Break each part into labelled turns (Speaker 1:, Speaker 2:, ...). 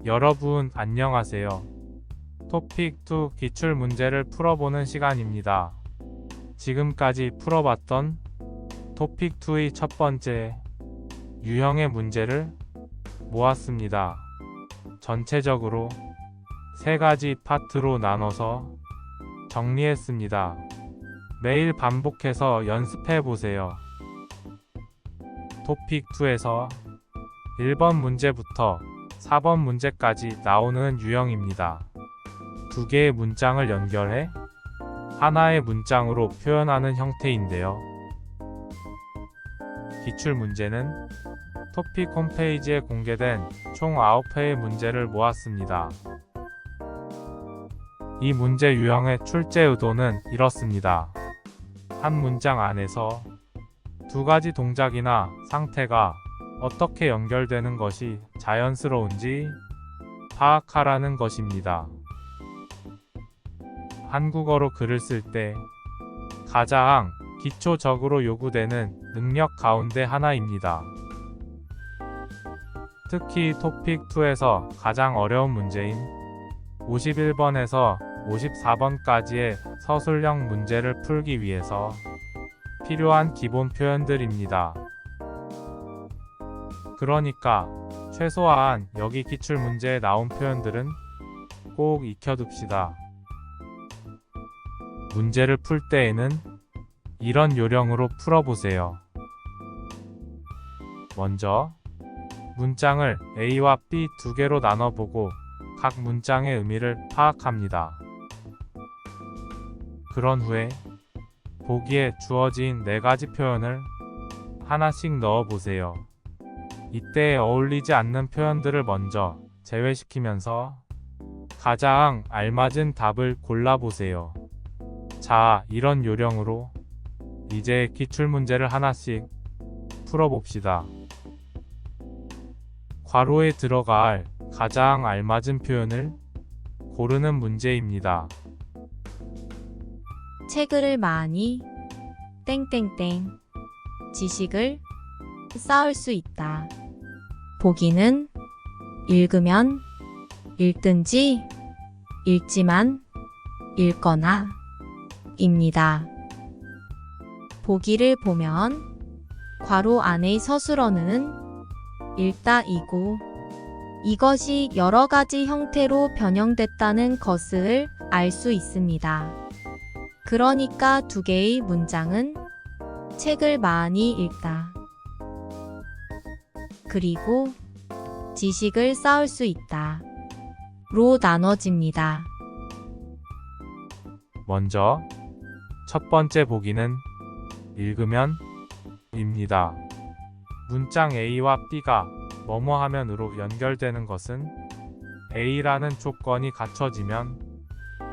Speaker 1: 여러분 안녕하세요. 토픽2 기출 문제를 풀어보는 시간입니다. 지금까지 풀어봤던 토픽2의 첫 번째 유형의 문제를 모았습니다. 전체적으로 3가지 파트로 나눠서 정리했습니다. 매일 반복해서 연습해 보세요. 토픽2에서 1번 문제부터 4번 문제까지 나오는 유형입니다. 2개의 문장을 연결해 하나의 문장으로 표현하는 형태인데요. 기출 문제는 토픽 홈페이지에 공개된 총 9회의 문제를 모았습니다. 이 문제 유형의 출제 의도는 이렇습니다. 한 문장 안에서 2가지 동작이나 상태가 어떻게 연결되는 것이 자연스러운지 파악하라는 것입니다. 한국어로 글을 쓸 때 가장 기초적으로 요구되는 능력 가운데 하나입니다. 특히 토픽2에서 가장 어려운 문제인 51번에서 54번까지의 서술형 문제를 풀기 위해서 필요한 기본 표현들입니다. 그러니까 최소한 여기 기출문제에 나온 표현들은 꼭 익혀둡시다. 문제를 풀 때에는 이런 요령으로 풀어보세요. 먼저 문장을 A와 B 2개로 나눠보고 각 문장의 의미를 파악합니다. 그런 후에 보기에 주어진 4가지 표현을 하나씩 넣어보세요. 이때 어울리지 않는 표현들을 먼저 제외시키면서 가장 알맞은 답을 골라보세요. 자, 이런 요령으로 이제 기출문제를 하나씩 풀어봅시다. 괄호에 들어갈 가장 알맞은 표현을 고르는 문제입니다.
Speaker 2: 책을 많이 땡땡땡 지식을 쌓을 수 있다. 보기는 읽으면 읽든지 읽지만 읽거나 입니다. 보기를 보면 괄호 안의 서술어는 읽다이고 이것이 여러 가지 형태로 변형됐다는 것을 알 수 있습니다. 그러니까 2개의 문장은 책을 많이 읽다. 그리고 지식을 쌓을 수 있다. 로 나눠집니다.
Speaker 1: 먼저 첫 번째 보기는 읽으면 입니다. 문장 A와 B가 뭐뭐 하면으로 연결되는 것은 A라는 조건이 갖춰지면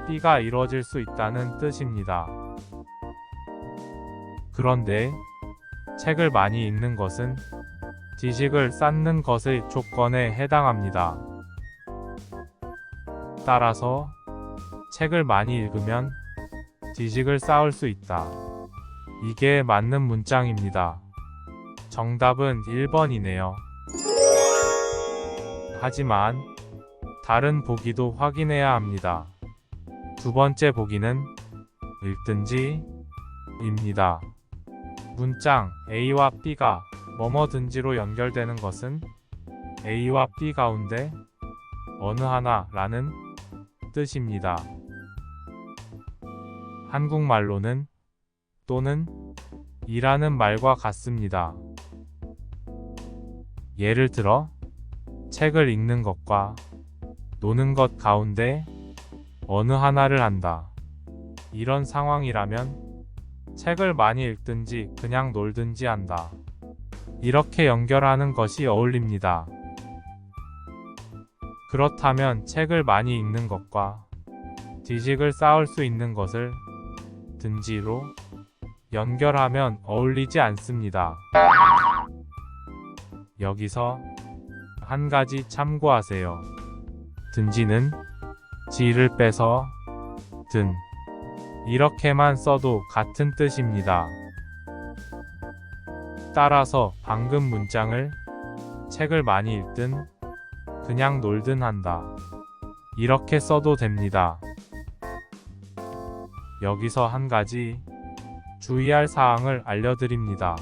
Speaker 1: B가 이루어질 수 있다는 뜻입니다. 그런데 책을 많이 읽는 것은 지식을 쌓는 것의 조건에 해당합니다. 따라서 책을 많이 읽으면 지식을 쌓을 수 있다. 이게 맞는 문장입니다. 정답은 1번이네요. 하지만 다른 보기도 확인해야 합니다. 2번째 보기는 읽든지 입니다. 문장 A와 B가 뭐뭐든지로 연결되는 것은 A와 B 가운데 어느 하나라는 뜻입니다. 한국말로는 또는 이라는 말과 같습니다. 예를 들어 책을 읽는 것과 노는 것 가운데 어느 하나를 한다. 이런 상황이라면 책을 많이 읽든지 그냥 놀든지 한다. 이렇게 연결하는 것이 어울립니다. 그렇다면 책을 많이 읽는 것과 지식을 쌓을 수 있는 것을 든지로 연결하면 어울리지 않습니다. 여기서 한 가지 참고하세요. 든지는 지를 빼서 든 이렇게만 써도 같은 뜻입니다. 따라서 방금 문장을 책을 많이 읽든 그냥 놀든 한다. 이렇게 써도 됩니다. 여기서 한 가지 주의할 사항을 알려드립니다.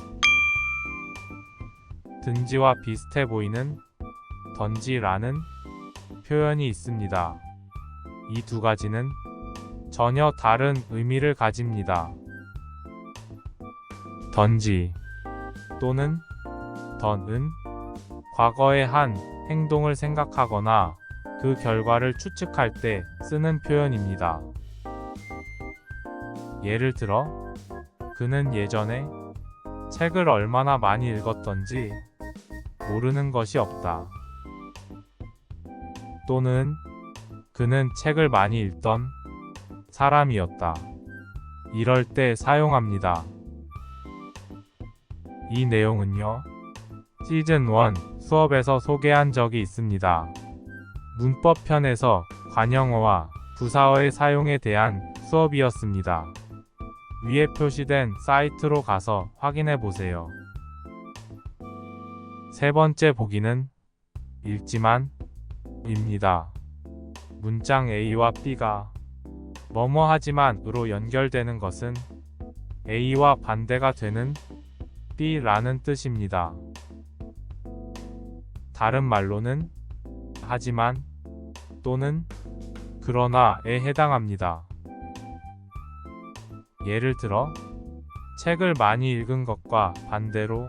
Speaker 1: 든지와 비슷해 보이는 던지라는 표현이 있습니다. 이 두 가지는 전혀 다른 의미를 가집니다. 던지 또는 던은 과거의 한 행동을 생각하거나 그 결과를 추측할 때 쓰는 표현입니다. 예를 들어, 그는 예전에 책을 얼마나 많이 읽었던지 모르는 것이 없다. 또는 그는 책을 많이 읽던 사람이었다. 이럴 때 사용합니다. 이 내용은요, 시즌 1 수업에서 소개한 적이 있습니다. 문법편에서 관형어와 부사어의 사용에 대한 수업이었습니다. 위에 표시된 사이트로 가서 확인해 보세요. 세 번째 보기는 읽지만 입니다. 문장 A와 B가 뭐뭐 하지만으로 연결되는 것은 A와 반대가 되는 B라는 뜻입니다. 다른 말로는 하지만 또는 그러나에 해당합니다. 예를 들어, 책을 많이 읽은 것과 반대로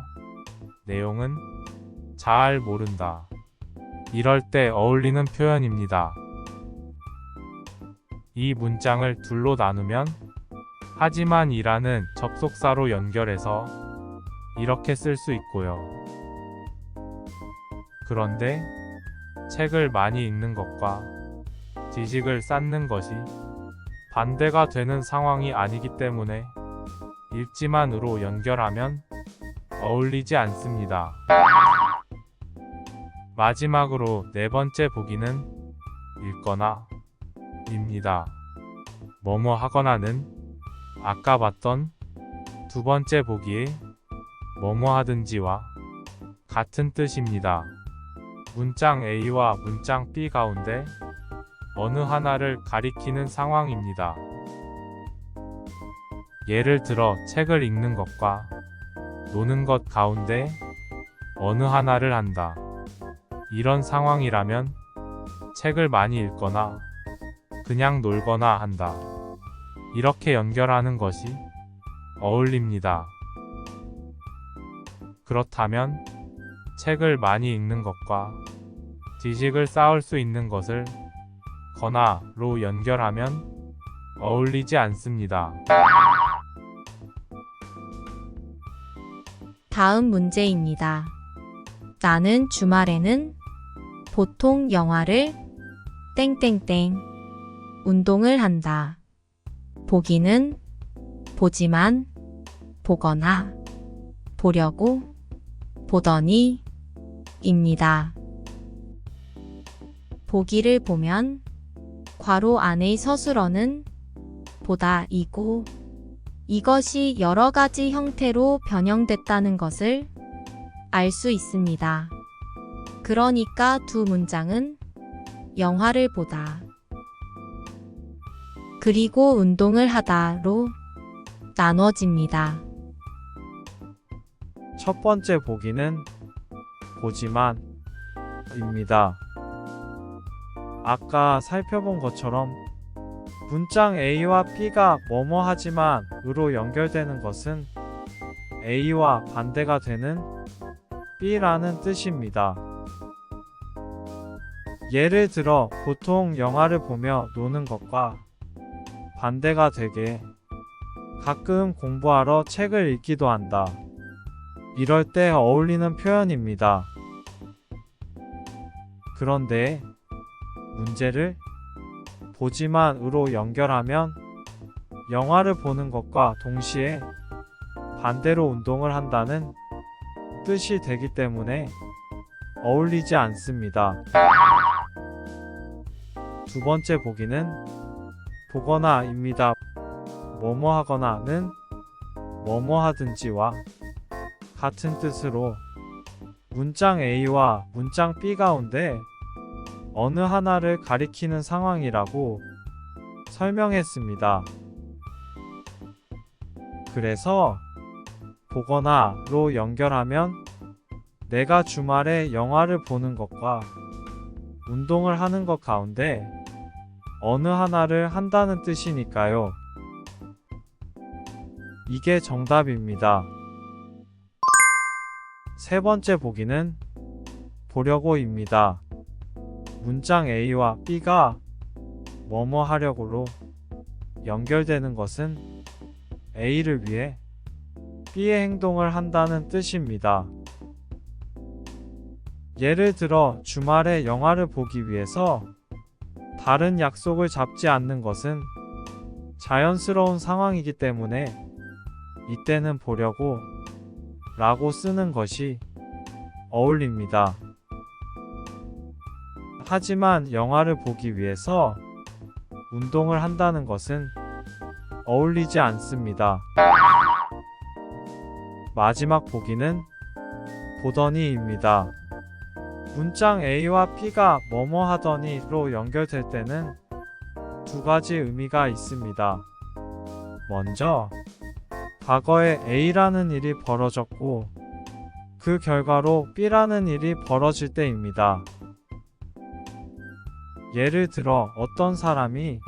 Speaker 1: 내용은 잘 모른다. 이럴 때 어울리는 표현입니다. 이 문장을 둘로 나누면 하지만이라는 접속사로 연결해서 이렇게 쓸 수 있고요. 그런데 책을 많이 읽는 것과 지식을 쌓는 것이 반대가 되는 상황이 아니기 때문에 읽지만으로 연결하면 어울리지 않습니다. 마지막으로 네 번째 보기는 읽거나 입니다. 뭐뭐 하거나는 아까 봤던 두 번째 보기의 뭐뭐 하든지와 같은 뜻입니다. 문장 A와 문장 B 가운데 어느 하나를 가리키는 상황입니다. 예를 들어 책을 읽는 것과 노는 것 가운데 어느 하나를 한다. 이런 상황이라면 책을 많이 읽거나 그냥 놀거나 한다. 이렇게 연결하는 것이 어울립니다. 그렇다면 책을 많이 읽는 것과 지식을 쌓을 수 있는 것을 거나로 연결하면 어울리지 않습니다.
Speaker 2: 다음 문제입니다. 나는 주말에는 보통 영화를 땡땡땡 운동을 한다. 보기는 보지만, 보거나, 보려고, 보더니 입니다. 보기를 보면 괄호 안의 서술어는 보다이고 이것이 여러 가지 형태로 변형됐다는 것을 알 수 있습니다. 그러니까 두 문장은 영화를 보다 그리고 운동을 하다로 나눠집니다.
Speaker 3: 첫 번째 보기는 보지만 입니다. 아까 살펴본 것처럼 문장 A와 B가 뭐뭐 하지만 으로 연결되는 것은 A와 반대가 되는 B라는 뜻입니다. 예를 들어 보통 영화를 보며 노는 것과 반대가 되게 가끔 공부하러 책을 읽기도 한다. 이럴 때 어울리는 표현입니다. 그런데 문제를 보지만으로 연결하면 영화를 보는 것과 동시에 반대로 운동을 한다는 뜻이 되기 때문에 어울리지 않습니다. 두 번째 보기는 보거나입니다. 뭐뭐 하거나는 뭐뭐 하든지와 같은 뜻으로 문장 A와 문장 B 가운데 어느 하나를 가리키는 상황이라고 설명했습니다. 그래서 보거나로 연결하면 내가 주말에 영화를 보는 것과 운동을 하는 것 가운데 어느 하나를 한다는 뜻이니까요. 이게 정답입니다. 세 번째 보기는 보려고입니다. 문장 A와 B가 뭐뭐 하려고로 연결되는 것은 A를 위해 B의 행동을 한다는 뜻입니다. 예를 들어 주말에 영화를 보기 위해서 다른 약속을 잡지 않는 것은 자연스러운 상황이기 때문에 이때는 보려고 라고 쓰는 것이 어울립니다. 하지만 영화를 보기 위해서 운동을 한다는 것은 어울리지 않습니다. 마지막 보기는 보더니입니다. 문장 A와 B가 뭐뭐 하더니로 연결될 때는 두 가지 의미가 있습니다. 먼저, 과거에 A라는 일이 벌어졌고 그 결과로 B라는 일이 벌어질 때입니다. 예를 들어 어떤 사람이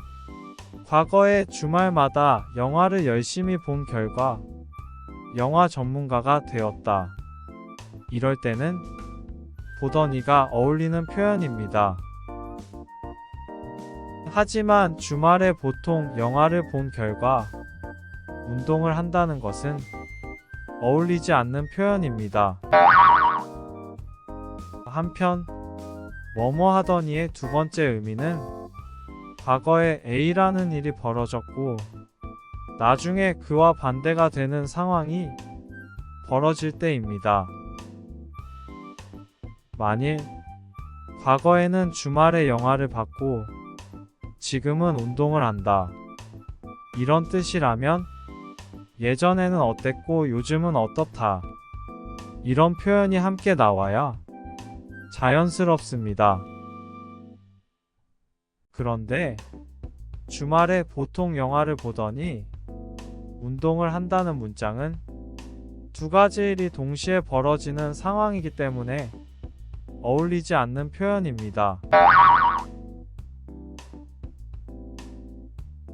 Speaker 3: 과거에 주말마다 영화를 열심히 본 결과 영화 전문가가 되었다. 이럴 때는 보더니가 어울리는 표현입니다. 하지만 주말에 보통 영화를 본 결과 운동을 한다는 것은 어울리지 않는 표현입니다. 한편 뭐뭐 하더니의 두 번째 의미는 과거에 A라는 일이 벌어졌고 나중에 그와 반대가 되는 상황이 벌어질 때입니다. 만일 과거에는 주말에 영화를 봤고 지금은 운동을 한다. 이런 뜻이라면 예전에는 어땠고 요즘은 어떻다. 이런 표현이 함께 나와야 자연스럽습니다. 그런데 주말에 보통 영화를 보더니 운동을 한다는 문장은 두 가지 일이 동시에 벌어지는 상황이기 때문에 어울리지 않는 표현입니다.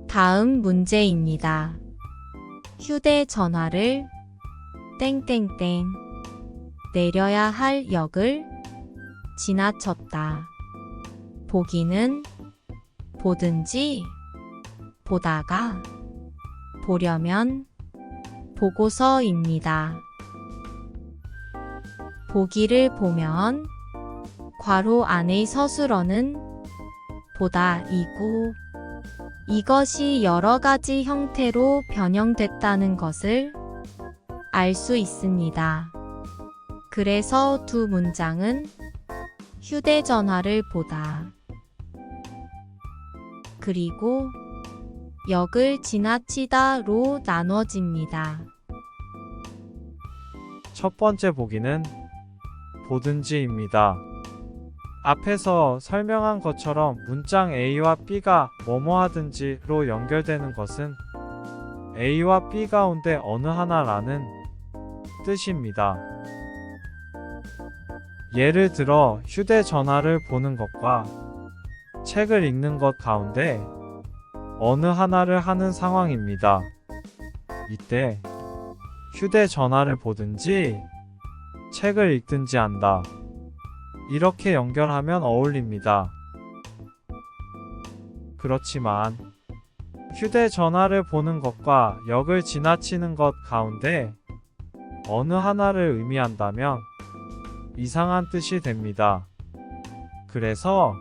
Speaker 2: 다음 문제입니다. 휴대전화를 땡땡땡 내려야 할 역을 지나쳤다. 보기는 보든지 보다가 보려면 보고서입니다. 보기를 보면 괄호 안의 서술어는 보다이고 이것이 여러 가지 형태로 변형됐다는 것을 알 수 있습니다. 그래서 두 문장은 휴대전화를 보다 그리고 역을 지나치다로 나눠집니다.
Speaker 3: 첫 번째 보기는 보든지입니다. 앞에서 설명한 것처럼 문장 A와 B가 뭐뭐 하든지로 연결되는 것은 A와 B 가운데 어느 하나라는 뜻입니다. 예를 들어 휴대전화를 보는 것과 책을 읽는 것 가운데 어느 하나를 하는 상황입니다. 이때 휴대전화를 보든지 책을 읽든지 한다. 이렇게 연결하면 어울립니다. 그렇지만 휴대전화를 보는 것과 역을 지나치는 것 가운데 어느 하나를 의미한다면 이상한 뜻이 됩니다. 그래서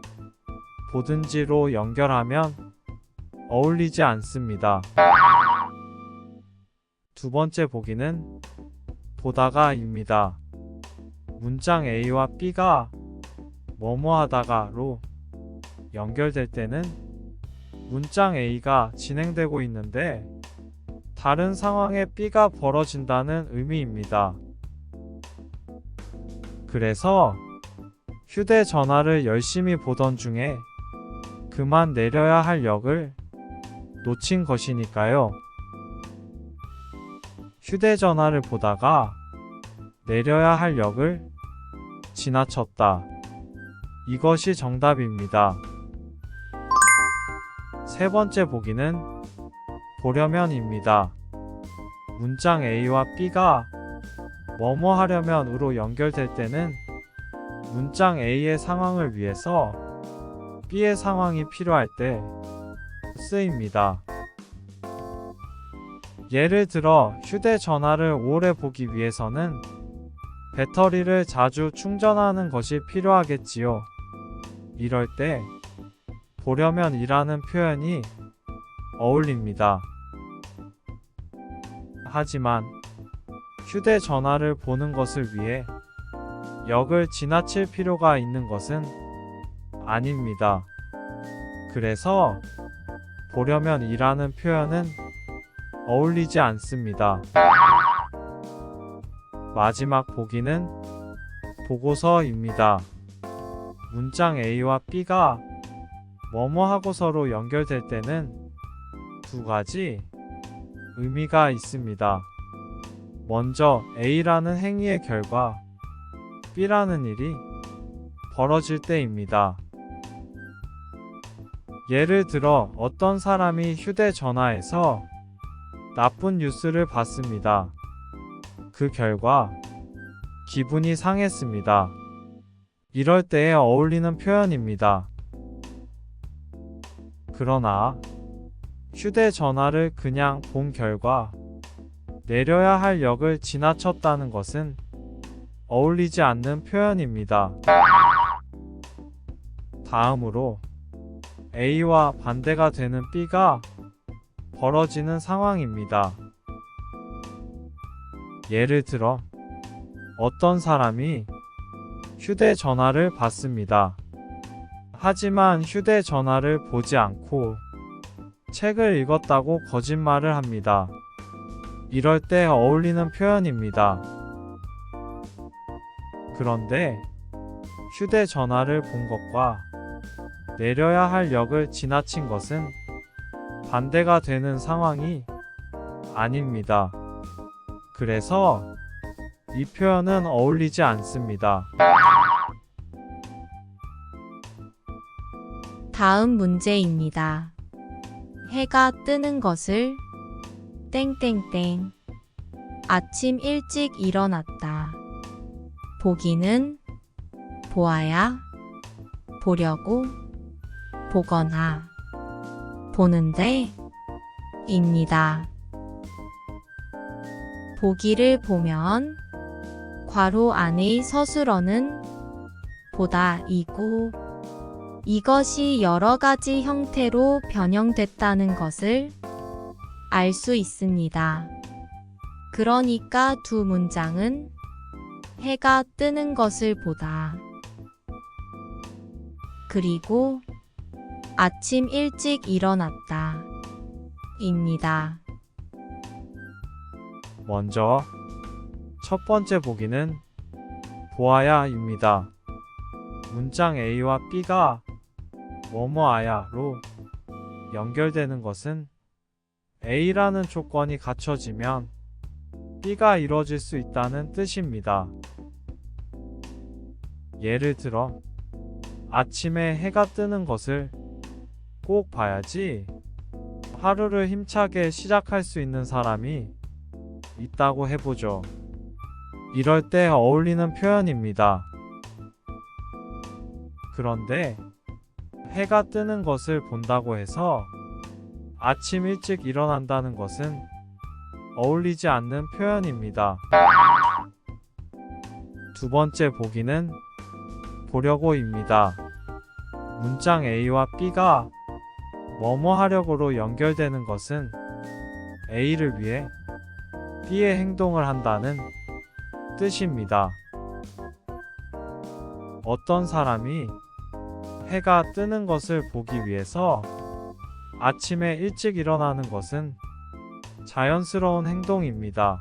Speaker 3: 보든지로 연결하면 어울리지 않습니다. 두 번째 보기는 보다가입니다. 문장 A와 B가 뭐뭐 하다가로 연결될 때는 문장 A가 진행되고 있는데 다른 상황에 B가 벌어진다는 의미입니다. 그래서 휴대전화를 열심히 보던 중에 그만 내려야 할 역을 놓친 것이니까요. 휴대전화를 보다가 내려야 할 역을 지나쳤다. 이것이 정답입니다. 세 번째 보기는 보려면입니다. 문장 A와 B가 뭐뭐 하려면으로 연결될 때는 문장 A의 상황을 위해서 B의 상황이 필요할 때 쓰입니다. 예를 들어 휴대전화를 오래 보기 위해서는 배터리를 자주 충전하는 것이 필요하겠지요. 이럴 때 보려면 이라는 표현이 어울립니다. 하지만 휴대전화를 보는 것을 위해 역을 지나칠 필요가 있는 것은 아닙니다. 그래서 보려면 이라는 표현은 어울리지 않습니다. 마지막 보기는 보고서입니다. 문장 A와 B가 뭐뭐 하고서로 연결될 때는 두 가지 의미가 있습니다. 먼저 A라는 행위의 결과 B라는 일이 벌어질 때입니다. 예를 들어 어떤 사람이 휴대전화에서 나쁜 뉴스를 봤습니다. 그 결과 기분이 상했습니다. 이럴 때에 어울리는 표현입니다. 그러나 휴대전화를 그냥 본 결과 내려야 할 역을 지나쳤다는 것은 어울리지 않는 표현입니다. 다음으로 A와 반대가 되는 B가 벌어지는 상황입니다. 예를 들어 어떤 사람이 휴대전화를 받습니다. 하지만 휴대전화를 보지 않고 책을 읽었다고 거짓말을 합니다. 이럴 때 어울리는 표현입니다. 그런데 휴대전화를 본 것과 내려야 할 역을 지나친 것은 반대가 되는 상황이 아닙니다. 그래서 이 표현은 어울리지 않습니다.
Speaker 2: 다음 문제입니다. 해가 뜨는 것을 땡땡땡 아침 일찍 일어났다. 보기는 보아야, 보려고, 보거나, 보는데 입니다. 보기를 보면 괄호 안의 서술어는 보다이고 이것이 여러 가지 형태로 변형됐다는 것을 알 수 있습니다. 그러니까 두 문장은 해가 뜨는 것을 보다 그리고 아침 일찍 일어났다 입니다.
Speaker 3: 먼저 첫 번째 보기는 보아야입니다. 문장 A와 B가 뭐뭐아야로 연결되는 것은 A라는 조건이 갖춰지면 B가 이루어질 수 있다는 뜻입니다. 예를 들어 아침에 해가 뜨는 것을 꼭 봐야지 하루를 힘차게 시작할 수 있는 사람이 있다고 해보죠. 이럴 때 어울리는 표현입니다. 그런데 해가 뜨는 것을 본다고 해서 아침 일찍 일어난다는 것은 어울리지 않는 표현입니다. 두 번째 보기는 보려고입니다. 문장 A와 B가 뭐뭐 하려고로 연결되는 것은 A를 위해 B의 행동을 한다는 뜻입니다. 어떤 사람이 해가 뜨는 것을 보기 위해서 아침에 일찍 일어나는 것은 자연스러운 행동입니다.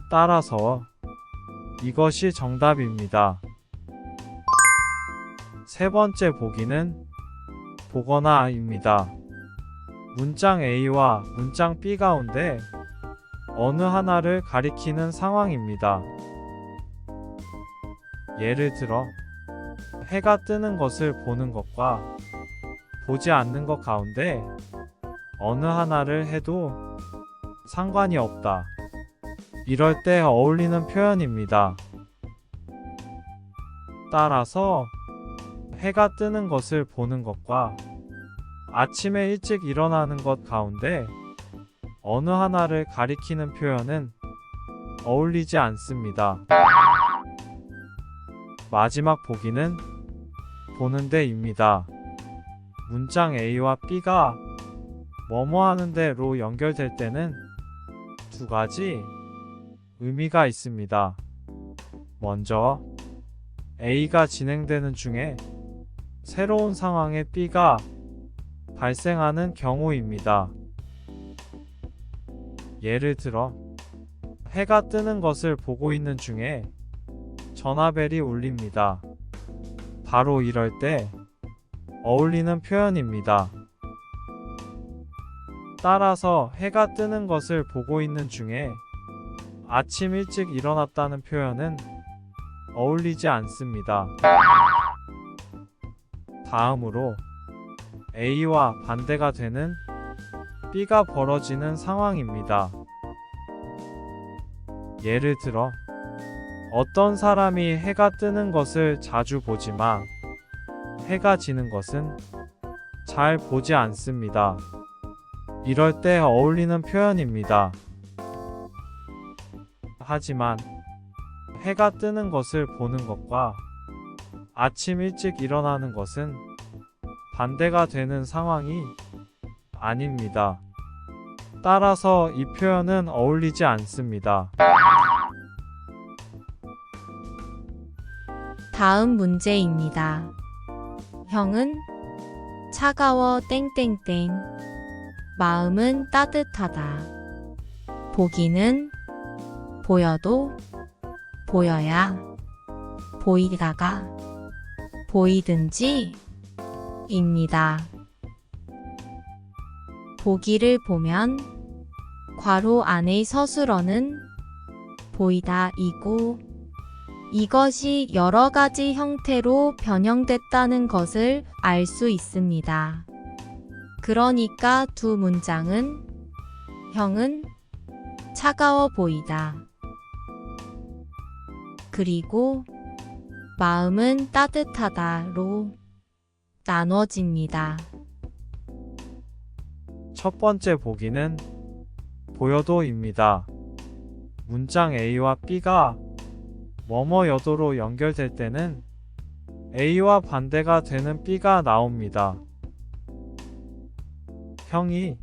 Speaker 3: 따라서 이것이 정답입니다. 세 번째 보기는 보거나입니다. 문장 A와 문장 B 가운데 어느 하나를 가리키는 상황입니다. 예를 들어, 해가 뜨는 것을 보는 것과 보지 않는 것 가운데 어느 하나를 해도 상관이 없다. 이럴 때 어울리는 표현입니다. 따라서 해가 뜨는 것을 보는 것과 아침에 일찍 일어나는 것 가운데 어느 하나를 가리키는 표현은 어울리지 않습니다. 마지막 보기는 보는데입니다. 문장 A와 B가 뭐뭐 하는데로 연결될 때는 두 가지 의미가 있습니다. 먼저 A가 진행되는 중에 새로운 상황에 B가 발생하는 경우입니다. 예를 들어, 해가 뜨는 것을 보고 있는 중에 전화벨이 울립니다. 바로 이럴 때 어울리는 표현입니다. 따라서 해가 뜨는 것을 보고 있는 중에 아침 일찍 일어났다는 표현은 어울리지 않습니다. 다음으로 A와 반대가 되는 B가 벌어지는 상황입니다. 예를 들어, 어떤 사람이 해가 뜨는 것을 자주 보지만 해가 지는 것은 잘 보지 않습니다. 이럴 때 어울리는 표현입니다. 하지만 해가 뜨는 것을 보는 것과 아침 일찍 일어나는 것은 반대가 되는 상황이 아닙니다. 따라서 이 표현은 어울리지 않습니다.
Speaker 2: 다음 문제입니다. 형은 차가워 땡땡땡. 마음은 따뜻하다. 보기는 보여도 보여야 보이다가 보이든지 입니다. 보기를 보면 괄호 안의 서술어는 보이다이고 이것이 여러 가지 형태로 변형됐다는 것을 알 수 있습니다. 그러니까 두 문장은 형은 차가워 보이다. 그리고 마음은 따뜻하다로 나눠집니다.
Speaker 3: 첫 번째 보기는 보여도입니다. 문장 A와 B가 뭐뭐여도로 연결될 때는 A와 반대가 되는 B가 나옵니다. 형이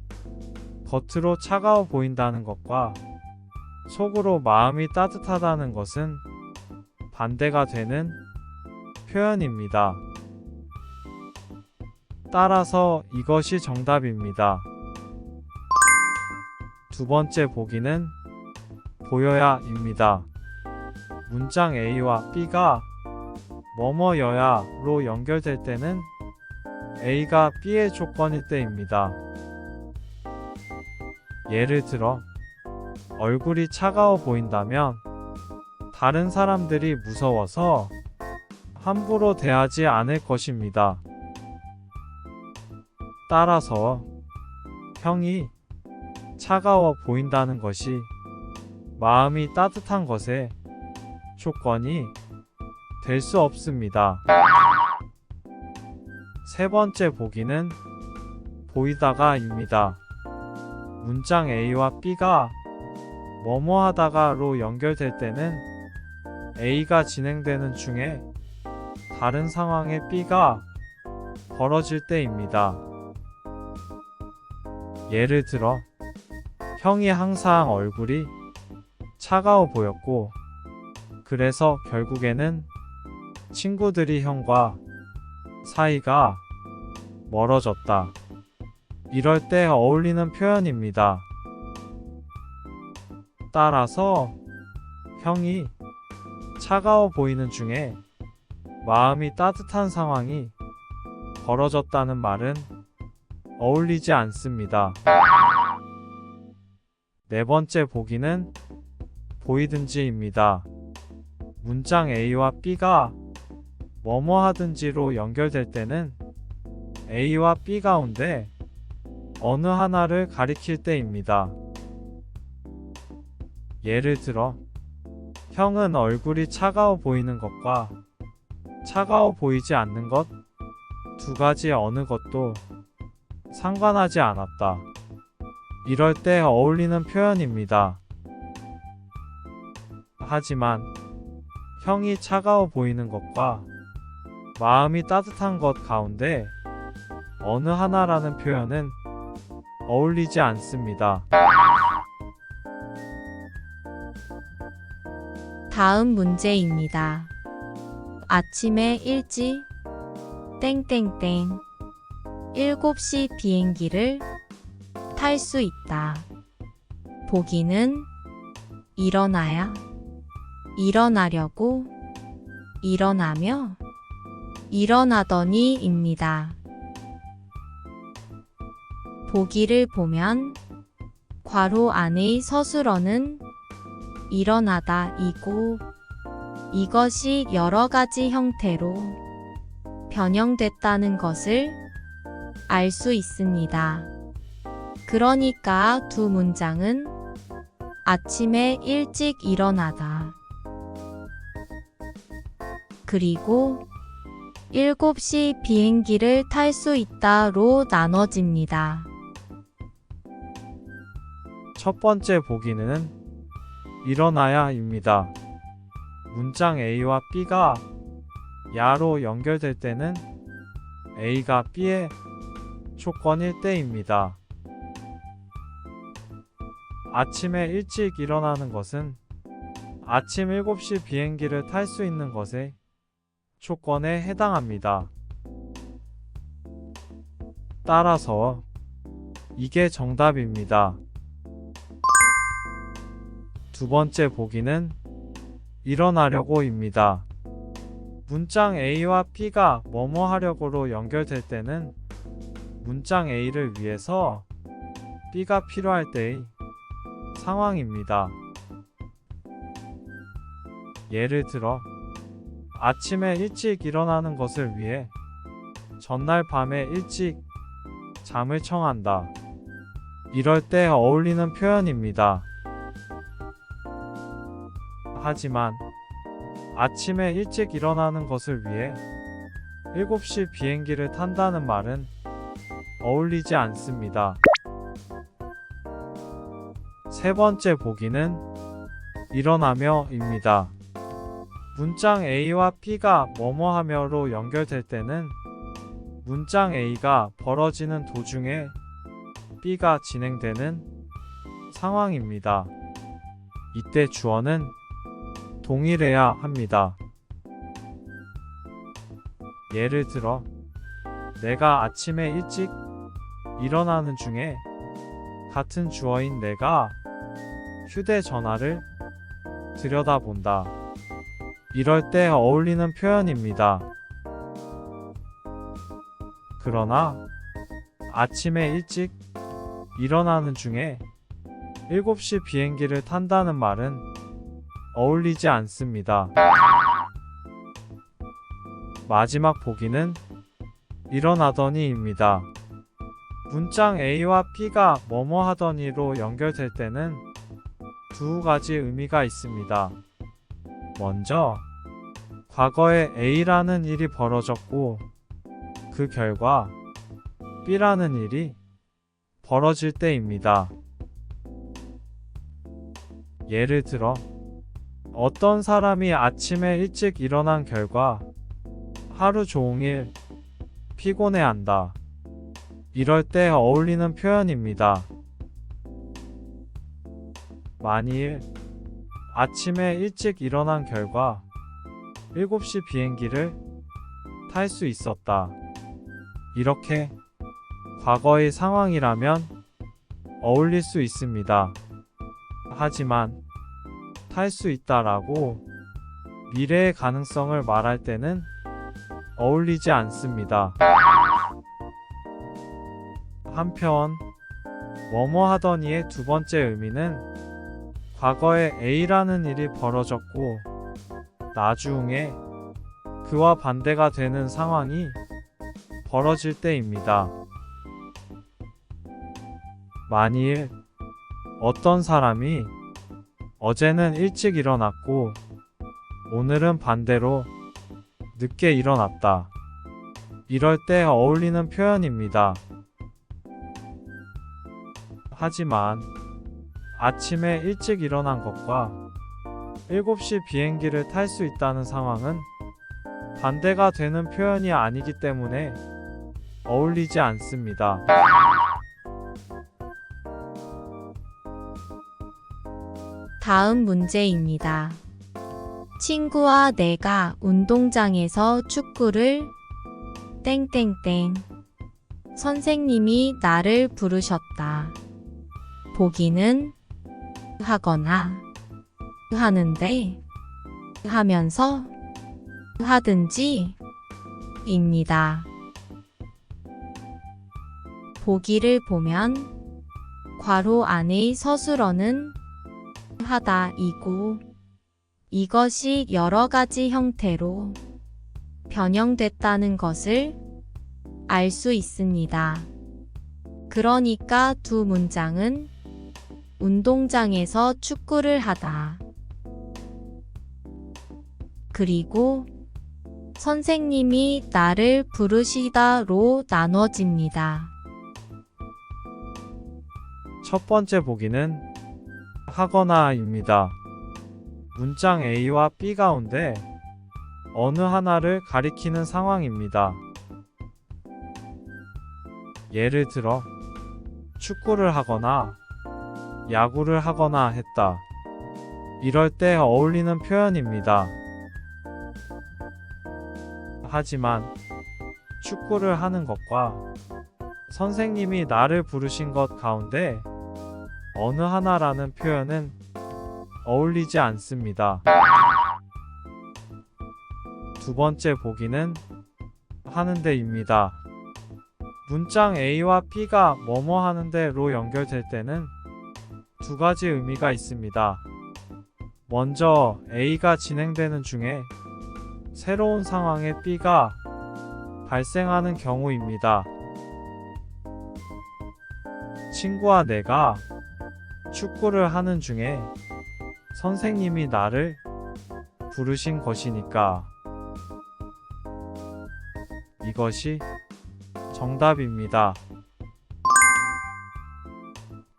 Speaker 3: 겉으로 차가워 보인다는 것과 속으로 마음이 따뜻하다는 것은 반대가 되는 표현입니다. 따라서 이것이 정답입니다. 두 번째 보기는 보여야입니다. 문장 A와 B가 뭐뭐여야로 연결될 때는 A가 B의 조건일 때입니다. 예를 들어, 얼굴이 차가워 보인다면 다른 사람들이 무서워서 함부로 대하지 않을 것입니다. 따라서 형이 차가워 보인다는 것이 마음이 따뜻한 것의 조건이 될 수 없습니다. 세 번째 보기는 보이다가입니다. 문장 A와 B가 뭐뭐 하다가로 연결될 때는 A가 진행되는 중에 다른 상황에 B가 벌어질 때입니다. 예를 들어, 형이 항상 얼굴이 차가워 보였고, 그래서 결국에는 친구들이 형과 사이가 멀어졌다. 이럴 때 어울리는 표현입니다. 따라서 형이 차가워 보이는 중에 마음이 따뜻한 상황이 벌어졌다는 말은 어울리지 않습니다. 네 번째 보기는 보이든지입니다. 문장 A와 B가 뭐뭐 하든지로 연결될 때는 A와 B 가운데 어느 하나를 가리킬 때입니다. 예를 들어, 형은 얼굴이 차가워 보이는 것과 차가워 보이지 않는 것 두 가지 어느 것도 상관하지 않았다. 이럴 때 어울리는 표현입니다. 하지만 형이 차가워 보이는 것과 마음이 따뜻한 것 가운데 어느 하나라는 표현은 어울리지 않습니다.
Speaker 2: 다음 문제입니다. 아침에 일찍 땡땡땡 7시 비행기를 탈 수 있다. 보기는 일어나야, 일어나려고, 일어나며, 일어나더니입니다. 보기를 보면 괄호 안의 서술어는 일어나다이고 이것이 여러 가지 형태로 변형됐다는 것을 알 수 있습니다. 그러니까 두 문장은 아침에 일찍 일어나다 그리고 7시 비행기를 탈 수 있다로 나눠집니다.
Speaker 3: 첫 번째 보기는 일어나야입니다. 문장 A와 B가 야로 연결될 때는 A가 B의 조건일 때입니다. 아침에 일찍 일어나는 것은 아침 7시 비행기를 탈 수 있는 것의 조건에 해당합니다. 따라서 이게 정답입니다. 두 번째 보기는 일어나려고입니다. 문장 A와 B가 뭐뭐 하려고로 연결될 때는 문장 A를 위해서 B가 필요할 때의 상황입니다. 예를 들어, 아침에 일찍 일어나는 것을 위해 전날 밤에 일찍 잠을 청한다. 이럴 때 어울리는 표현입니다. 하지만 아침에 일찍 일어나는 것을 위해 7시 비행기를 탄다는 말은 어울리지 않습니다. 세 번째 보기는 일어나며입니다. 문장 A와 B가 뭐뭐 하며로 연결될 때는 문장 A가 벌어지는 도중에 B가 진행되는 상황입니다. 이때 주어는 동일해야 합니다. 예를 들어, 내가 아침에 일찍 일어나는 중에 같은 주어인 내가 휴대전화를 들여다본다. 이럴 때 어울리는 표현입니다. 그러나 아침에 일찍 일어나는 중에 7시 비행기를 탄다는 말은 어울리지 않습니다. 마지막 보기는 일어나더니입니다. 문장 A와 B가 뭐뭐 하더니로 연결될 때는 두 가지 의미가 있습니다. 먼저, 과거에 A라는 일이 벌어졌고 그 결과 B라는 일이 벌어질 때입니다. 예를 들어, 어떤 사람이 아침에 일찍 일어난 결과 하루 종일 피곤해한다. 이럴 때 어울리는 표현입니다. 만일 아침에 일찍 일어난 결과 7시 비행기를 탈 수 있었다. 이렇게 과거의 상황이라면 어울릴 수 있습니다. 하지만 탈 수 있다라고 미래의 가능성을 말할 때는 어울리지 않습니다. 한편 뭐뭐 하더니의 두 번째 의미는 과거에 A라는 일이 벌어졌고 나중에 그와 반대가 되는 상황이 벌어질 때입니다. 만일 어떤 사람이 어제는 일찍 일어났고 오늘은 반대로 늦게 일어났다. 이럴 때 어울리는 표현입니다. 하지만 아침에 일찍 일어난 것과 7시 비행기를 탈 수 있다는 상황은 반대가 되는 표현이 아니기 때문에 어울리지 않습니다.
Speaker 2: 다음 문제입니다. 친구와 내가 운동장에서 축구를 땡땡땡. 선생님이 나를 부르셨다. 보기는 하거나 하는데 하면서 하든지 입니다. 보기를 보면 괄호 안의 서술어는 하다이고 이것이 여러 가지 형태로 변형됐다는 것을 알 수 있습니다. 그러니까 두 문장은 운동장에서 축구를 하다. 그리고 선생님이 나를 부르시다로 나눠집니다.
Speaker 3: 첫 번째 보기는 하거나입니다. 문장 A와 B 가운데 어느 하나를 가리키는 상황입니다. 예를 들어 축구를 하거나 야구를 하거나 했다. 이럴 때 어울리는 표현입니다. 하지만 축구를 하는 것과 선생님이 나를 부르신 것 가운데 어느 하나라는 표현은 어울리지 않습니다. 두 번째 보기는 하는데입니다. 문장 A와 B가 뭐뭐 하는데로 연결될 때는 두 가지 의미가 있습니다. 먼저 A가 진행되는 중에 새로운 상황에 B가 발생하는 경우입니다. 친구와 내가 축구를 하는 중에 선생님이 나를 부르신 것이니까 이것이 정답입니다.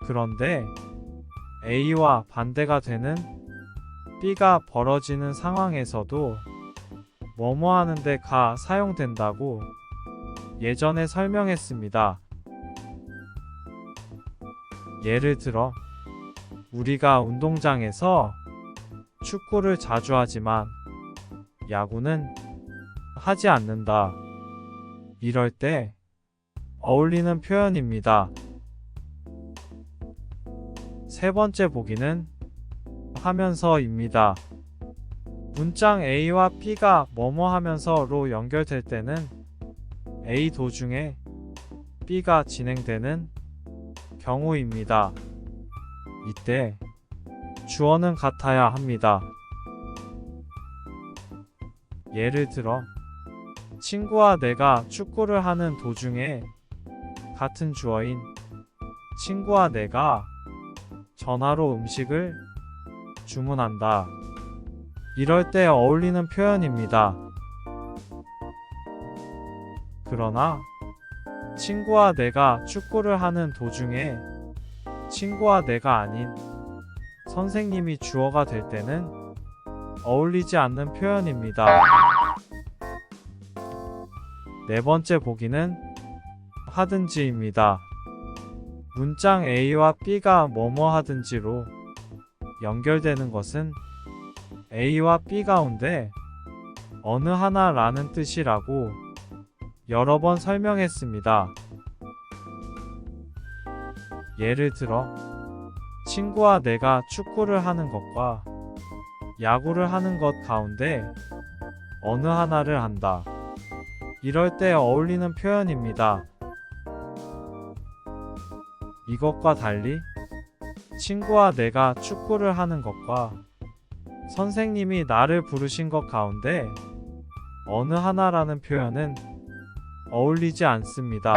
Speaker 3: 그런데 A와 반대가 되는 B가 벌어지는 상황에서도 뭐뭐 하는데 가 사용된다고 예전에 설명했습니다. 예를 들어 우리가 운동장에서 축구를 자주 하지만 야구는 하지 않는다. 이럴 때 어울리는 표현입니다. 세 번째 보기는 하면서입니다. 문장 A와 B가 뭐뭐 하면서로 연결될 때는 A 도중에 B가 진행되는 경우입니다. 이때 주어는 같아야 합니다. 예를 들어 친구와 내가 축구를 하는 도중에 같은 주어인 친구와 내가 전화로 음식을 주문한다. 이럴 때 어울리는 표현입니다. 그러나 친구와 내가 축구를 하는 도중에 친구와 내가 아닌 선생님이 주어가 될 때는 어울리지 않는 표현입니다. 네 번째 보기는 하든지입니다. 문장 A와 B가 뭐뭐 하든지로 연결되는 것은 A와 B 가운데 어느 하나라는 뜻이라고 여러 번 설명했습니다. 예를 들어 친구와 내가 축구를 하는 것과 야구를 하는 것 가운데 어느 하나를 한다. 이럴 때 어울리는 표현입니다. 이것과 달리 친구와 내가 축구를 하는 것과 선생님이 나를 부르신 것 가운데 어느 하나라는 표현은 어울리지 않습니다.